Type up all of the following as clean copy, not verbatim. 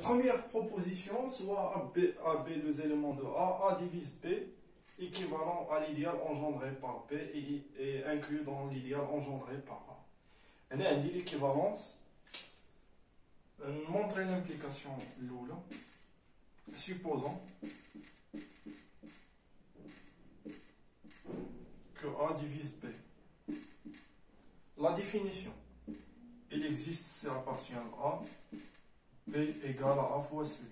Première proposition, soit AB deux éléments de A divise B, équivalent à l'idéal engendré par B et inclus dans l'idéal engendré par A. On a dit l'équivalence. Montrer l'implication l'oula. Supposons que A divise B. La définition. Il existe C appartient à A. B égale à A fois C.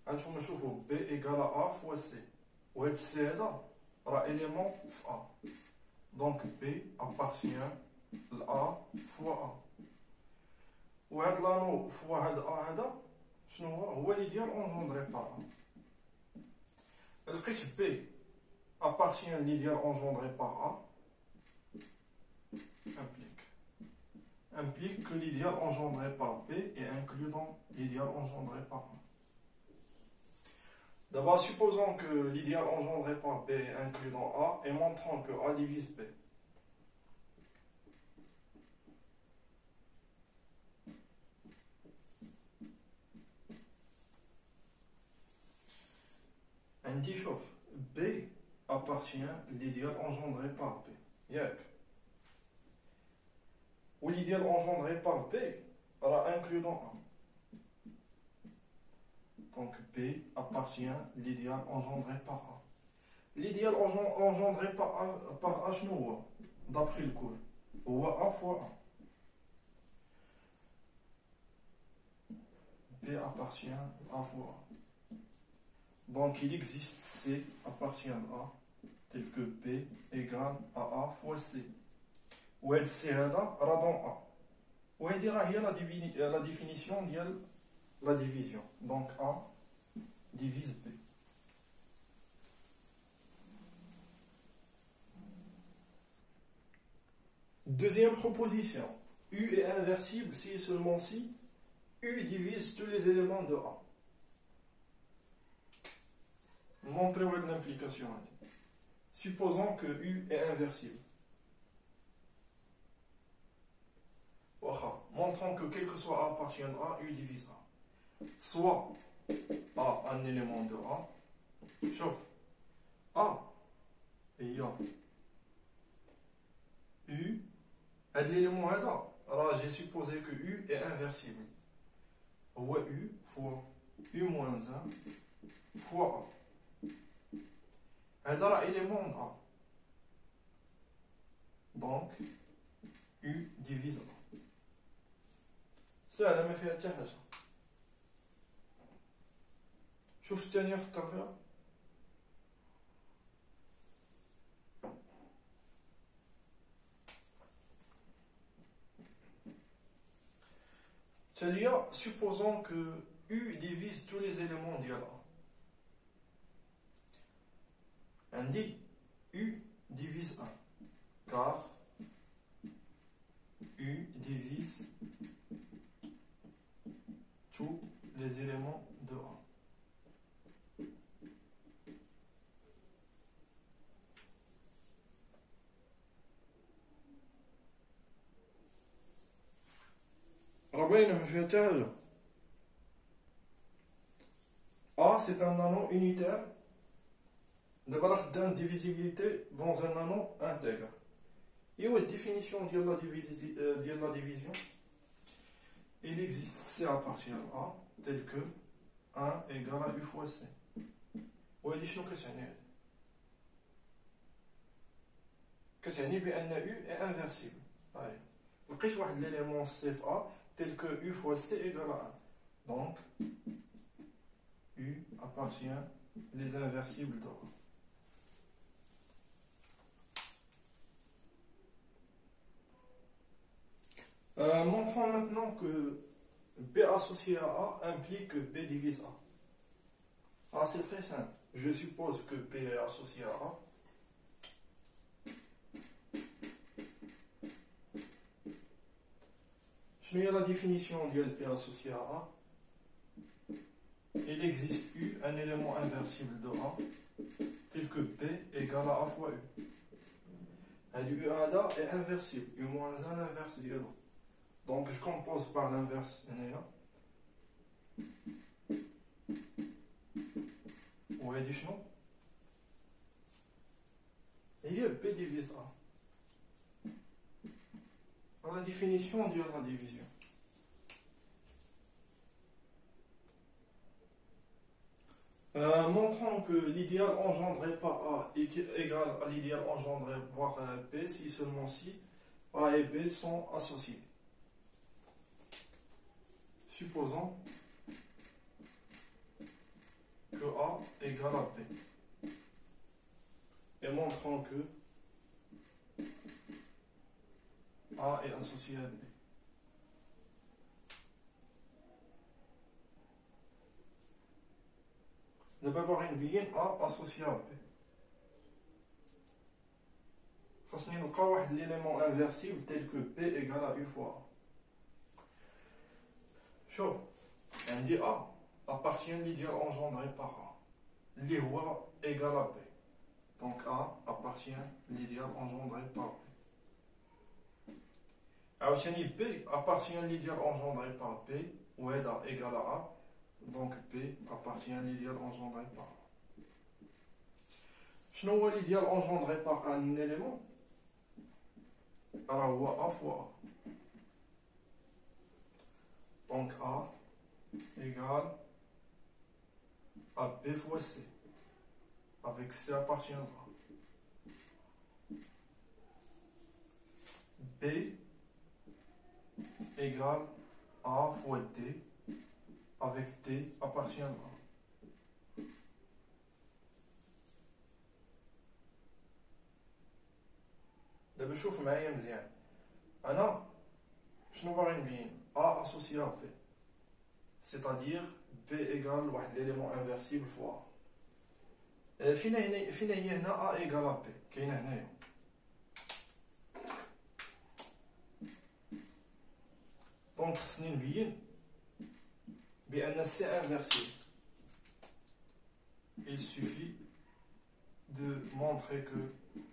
نشوفوا B égale à A fois C. وهاد C هذا راه élément في A. Donc B appartient à A fois A. وهاد لانو فوا هاد A هذا شنو هو l'idéal engendré par A. لقيت B appartient à l'idéal engendré par A implique que l'idéal engendré par B est inclus dans l'idéal engendré par A. D'abord, supposons que l'idéal engendré par B est inclus dans A et montrons que A divise B. On dit chauffe, B appartient à l'idéal engendré par B. Yak. Ou l'idéal engendré par B sera inclus dans A. Donc B appartient à l'idéal engendré par A. L'idéal engendré par A, d'après le cours, ou A fois A. B appartient à A fois A. Donc il existe C appartient à A, tel que B égale à A fois C. Où est C dans A. Où est la définition de la division. Donc A divise B. Deuxième proposition. U est inversible si et seulement si U divise tous les éléments de A. Montrez-vous l'implication. Supposons que U est inversible. Montrons que quel que soit A appartient à A, U divise A. Soit A un élément de A, sauf A et il y a U, et l'élément est là. Alors j'ai supposé que U est inversible. Ou U fois U moins 1 fois A. هذا élément de A. Donc U divise A. سهلة ما فيها حتى حاجة. شوف الثانية فكر فيها. الثانية supposons que U divise tous les éléments ديال A. On dit U divise 1, car U divise tous les éléments de A. A, c'est un anneau unitaire. D'abord, d'une divisibilité dans un anneau intègre. Et où est la définition de la division? Il existe C appartient à A, tel que 1 égale à U fois C. Où est la définition que c'est بأن U est inversible. لقيت واحد l'élément C في A, tel que U fois C égale à 1. Donc, U appartient les inversibles de A. Montrons maintenant que B associé à A implique que B divise A. Ah, c'est très simple. Je suppose que B est associé à A. Je mets la définition de B associé à A. Il existe U, un élément inversible de A, tel que B égale à A fois U. Et U A est inversible. U moins 1 inverse de A. Donc je compose par l'inverse هذه شنو؟ هي بي ديفيز ا. La définition de la division. Montrons que l'idéal engendré par A est égal à l'idéal engendré par B si seulement si A et B sont associés. Supposons que A égale à B. Et montrons que A est associé à B. D'abord, une bien A associé à B. خاصني نلقى واحد l'élément inversible tel que B égale à U fois A. شوف عندي A appartient à l'idéal engendré par A اللي هو égal à B. Donc A appartient à l'idéal engendré par B. عاوتاني B appartient à l'idéal engendré par B وهذا égal à A. Donc B appartient à l'idéal engendré par A. شنو هو l'idéal engendré par un élément؟ راه هو A fois A. Donc A égale à B fois C. Avec C appartiendra. B égale A fois D. Avec D appartiendra. دابا شوف معايا مزيان. انا شنو باغي نبين؟ A associé à B. C'est-à-dire B égale واحد l'élément inversible fois A. فين هي هنا A égale à B؟ كاينه هنايا. دونك خصني نبين بأن C inversible. Il suffit de montrer que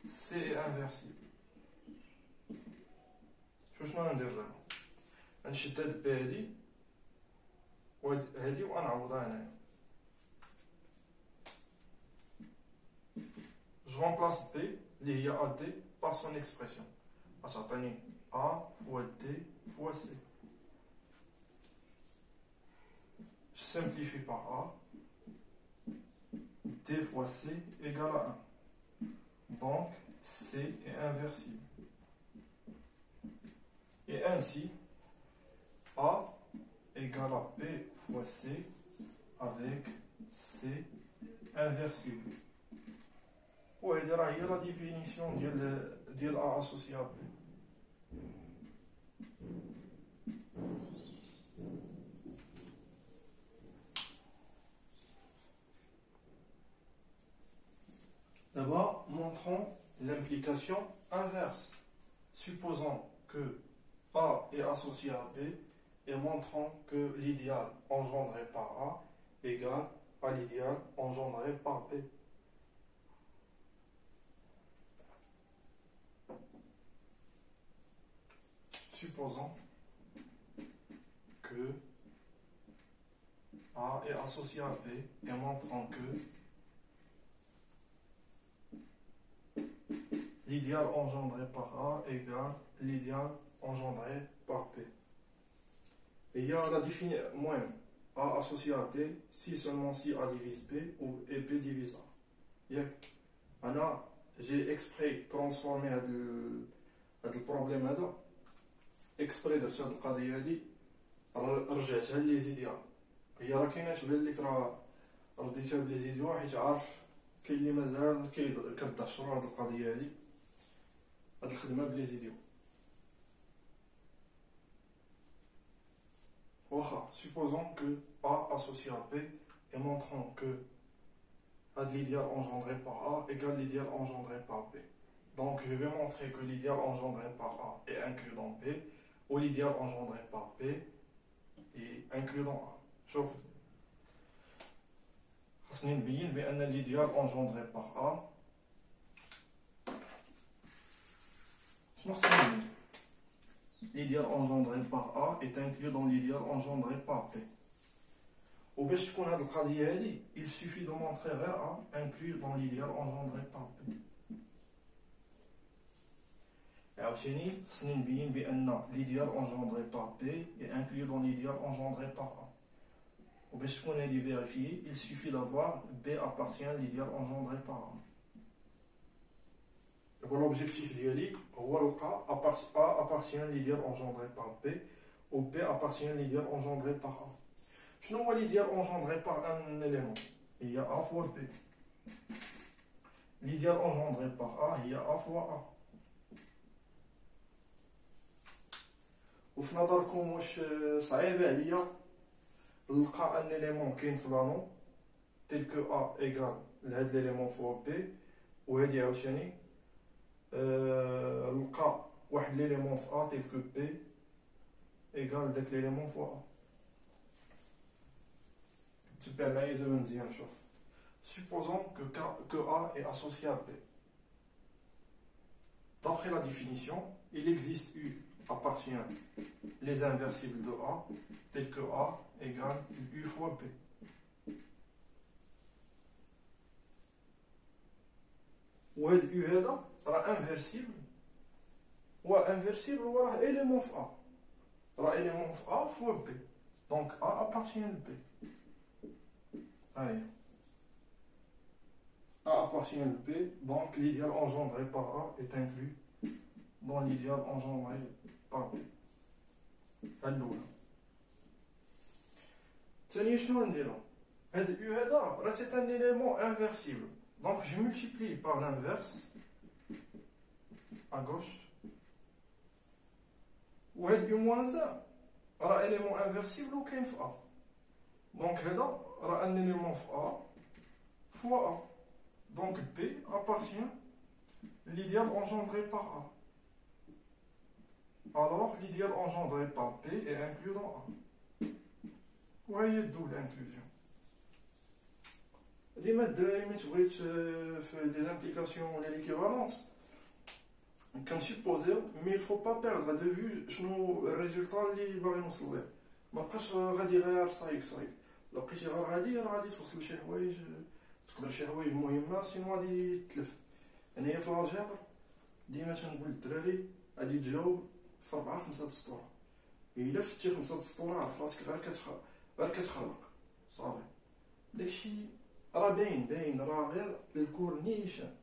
C est inversible. شنو ندير دابا؟ نشد هاد B هادي وهادي ونعوضها هنايا. Je remplace B اللي هي AD par son expression. غتعطيني A fois D fois C. Je simplifie par A. D fois C égale à 1. Donc C est inversible. Et ainsi, A égale à B fois C avec C inversible. وهذه راه هي لا ديفينيسيون ديال A associé à B. D'abord, montrons l'implication inverse. Supposons que A est associé à B et montrons que l'idéal engendré par A égale à l'idéal engendré par B. Supposons que A est associé à B et montrons que l'idéal engendré par A égale l'idéal engendré par B. Et il y a la définition moins A associé à B si seulement si A divise B ou et B divise A. J'ai exprès transformé le problème هذا exprès درت هاد القضيه هادي رجعتها لي زيديال. هي راه كاينه تبان لك راه رديتها بلي زيديال حيت عارف كاين اللي مازال كدهشروا هاد القضيه هادي هاد الخدمه بلي زيديال. واخا supposons que A associé à B et montrons que l'idéal engendré par A égale l'idéal engendré par B. Donc je vais montrer que l'idéal engendré par A est inclus dans B ou l'idéal engendré par B est inclus dans A. شوف خصني نبين بأن l'idéal engendré par A شنو خصني نبين؟ L'idéal engendré par A est inclus dans l'idéal engendré par B. وباش تكون هذه القضيه هذه il suffit de montrer غير A inclure dans l'idéal engendré par B. عاوتاني خصني نبين بان l'idéal engendré par B est inclus dans l'idéal engendré par A. وباش تكون هذه فيريفيي il suffit d'avoir B appartient à l'idéal engendré par A. دابا l'objectif ديالي هو نلقى A appartient à l'idéal engendré par B ou B appartient à l'idéal engendré par A. شنو هو l'idéal engendré par un élément؟ هي A fois B. L'idéal engendré par A هي A fois A. وفي نظركم واش صعيبه عليا نلقى ان اليمون كاين في لانون تيل كو A ايغال لهاد الاليمون فوا B وهادي عاوتاني نلقى واحد ليليمون في A تيل كو B ايغال داك ليليمون فوا A. تبع معايا دابا مزيان شوف. Supposons que A est associé à B. D'après la définition, il existe U appartient les inversibles de A tels que A égale U fois B. وهاد U هذا راه inversible وراه élément في A. راه élément في A fois B. Donc A appartient à B. Allez. A appartient à B, donc l'idéal engendré par A est inclus dans l'idéal engendré par B. الأولى. الثانية شنو نديرو؟ هاد U هذا راه c'est un élément inversible. Donc je multiplie par l'inverse à gauche. وهاد U moins 1 راه élément inversible وكاين في A. Donc هذا راه un élément في A fois A. Donc B appartient l'idéal engendré par A. Alors l'idéal engendré par B est inclus dans A. وهي الدو l'inclusion. ديما الدراري ملي تبغي في لي زامبليكاسيون ولا ليكيفالونس كنسيبوزيو مي الفو با بيردre دو فيو شنو الريزولتا اللي باغي نوصل ليه. مابقاش غادي غير صايك لو بقيتي غير غادي راه غادي توصل لشي حوايج تقدر شي حوايج مهمه سينو غادي تتلف. انايا في الجبر ديما تنقول للدراري غادي تجاوب في 4 5 سطور. الا فتي 5 سطور عرف راسك غير كتخرق صافي. داكشي راه باين راه غير الكور نيشان